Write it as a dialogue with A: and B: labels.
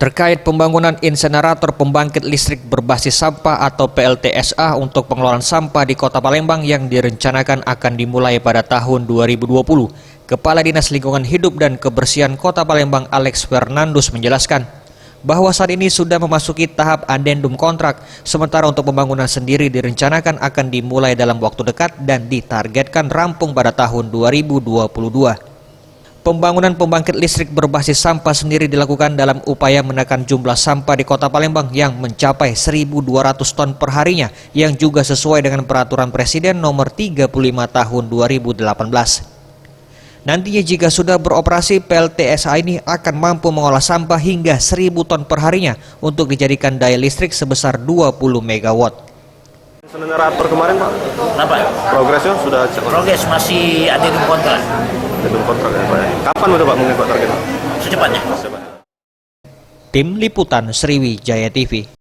A: terkait pembangunan insenerator pembangkit listrik berbasis sampah atau PLTSA untuk pengelolaan sampah di Kota Palembang yang direncanakan akan dimulai pada tahun 2020. Kepala Dinas Lingkungan Hidup dan Kebersihan Kota Palembang Alex Fernandus menjelaskan bahwa saat ini sudah memasuki tahap adendum kontrak, sementara untuk pembangunan sendiri direncanakan akan dimulai dalam waktu dekat dan ditargetkan rampung pada tahun 2022. Pembangunan pembangkit listrik berbasis sampah sendiri dilakukan dalam upaya menekan jumlah sampah di Kota Palembang yang mencapai 1.200 ton per harinya, yang juga sesuai dengan Peraturan Presiden Nomor 35 Tahun 2018. Nantinya jika sudah beroperasi, PLTSA ini akan mampu mengolah sampah hingga 1.000 ton per harinya untuk dijadikan daya listrik sebesar 20 megawatt.
B: Insenerator kemarin Pak,
C: Kenapa?
B: progresnya sudah cepat.
C: Progres masih ada di kontrak.
B: Adendum kontrak ya Pak ya. Kapan udah Pak mungkin Pak targetnya?
C: Secepatnya.
A: Tim Liputan Sriwijaya TV.